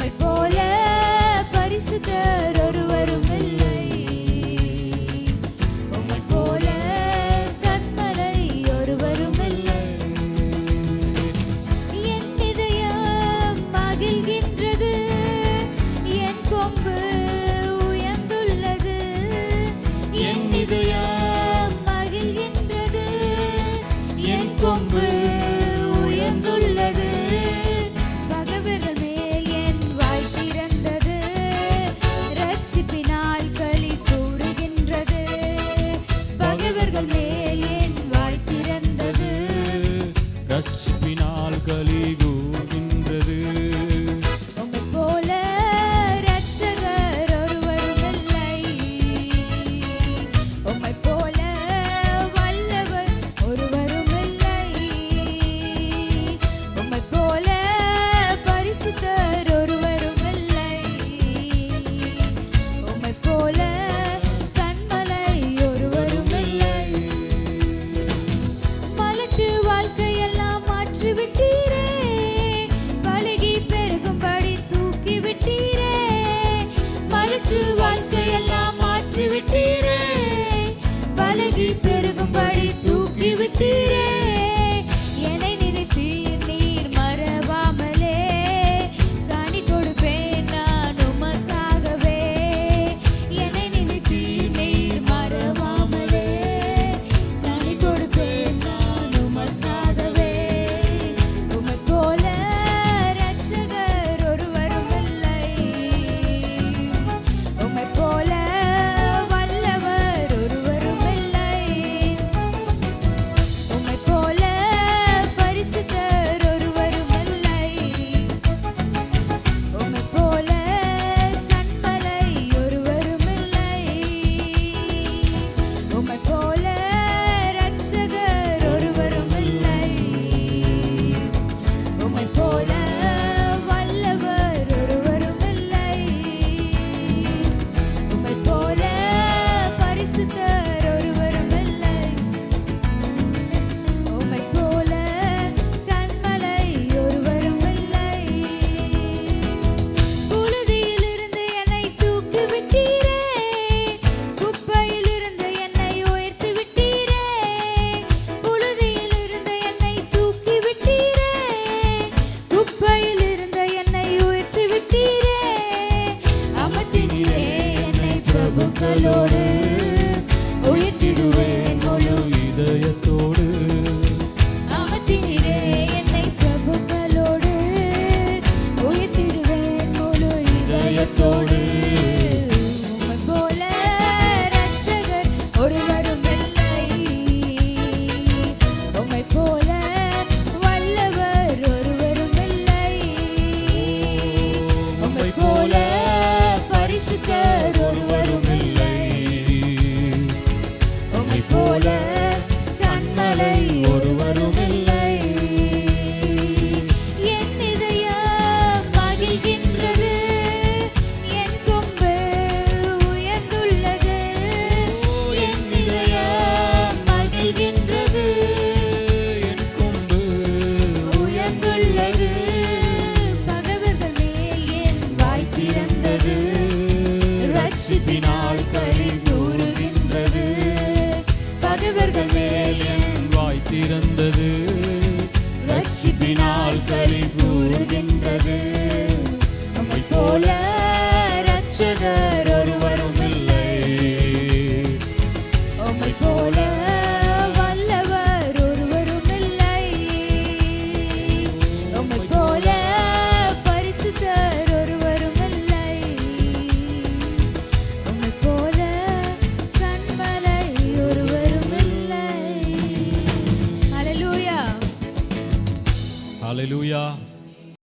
உம்மை போல பரிசுத்தர் ஒருவரும் இல்லை. உம்மை போல கன்மலை ஒருவரும் இல்லை. என் இதயம் மகிழ்கின்றது, என் கொம்பு உயர்ந்துள்ளது. என் இதயம் மகிழ்கின்றது, என் கொம்பு உயர்ந்துள்ளது. பகைவர்கள் மேல் என் வாய் திறந்தது, இரட்சிப்பினால் களி கூறுகின்றது. பகைவர்கள் மேல் என் வாய் திறந்தது, இரட்சிப்பினால் களி கூறுகின்றது. உம்மை போல இரட்சகர் ஒருவரும் இல்லை. உம்மை போல வல்லவர் ஒருவரும் இல்லை. உம்மை போல பரிசுத்தர் ஒருவரும் இல்லை. உம்மை போல கன்மலை ஒருவரும் இல்லை. மலட்டு வாழ்க்கையெல்லாம் மாற்றிவிட்டீரே, பழகி பெருகும்படி தூக்கி விட்டீரே. மலட்டு வாழ்க்கையெல்லாம் மாற்றிவிட்டீரே, பழகி பெருகும்படி தூக்கி விட்டீரே. என்னை நினைத்தீர் நீர் மறவாமலே, கனி கொடுப்பேன் நான் உமக்காகவே. என்னை நினைத்தீர் நீர் மறவாமலே, கனி கொடுப்பேன் நான் உமக்காகவே. உம்மை போல இரட்சகர் ஒருவரும் இல்லை. உம்மை போல வல்லவர் ஒருவரும் இல்லை. உம்மை போல பரிசுத்தர் ஒருவரும் இல்லை. உம்மை போல கன்மலை ஒருவரும் இல்லை. உம்மை போல இரட்சகர் ஒருவரும் இல்லை. உம்மை போல வல்லவர் ஒருவரும் இல்லை. உம்மை போல பரிசுத்தர் ஒருவரும் இல்லை. உம்மை போல கன்மலை ஒருவரும் இல்லை. புழுதியிலிருந்து என்னை தூக்கி விட்டீரே, குப்பையிலிருந்து என்னை உயர்த்தி விட்டீரே. புழுதியிலிருந்து என்னை தூக்கி விட்டீரே, குப்பையிலிருந்து என்னை உயர்த்தி விட்டீரே. அமர்த்தினீரே என்னை பிரபுக்களோடு, உயர்த்திடுவேன் முழு இதயத்தோடு அமர்த்தினீரே என்னை பிரபுக்களோடு, உயர்த்திடுவேன் முழு இதயத்தோடு. உம்மை போல இரட்சகர் ஒருவரும் இல்லை. உம்மை போல வல்லவர் ஒருவரும் இல்லை. உம்மை போல பரிசுத்தர் ஒருவரும் இல்லை. உம்மை போல கன்மலை ஒருவரும் இல்லை. என் இதயம் மகிழ்கின்றது, என் கொம்பு உயர்ந்துள்ளது. என் இதயம் மகிழ்கின்றது, என் கொம்பு உயர்ந்துள்ளது. பகைவர்கள் மேல் என் வாய் திறந்தது, இரட்சிப்பினால் களி கூறுகின்றது. பகைவர்கள் மேல் என் வாய் திறந்தது, இரட்சிப்பினால் களி கூறுகின்றது. உம்மை போல இரட்சகர் ஒருவரும் இல்லை. உம்மை போல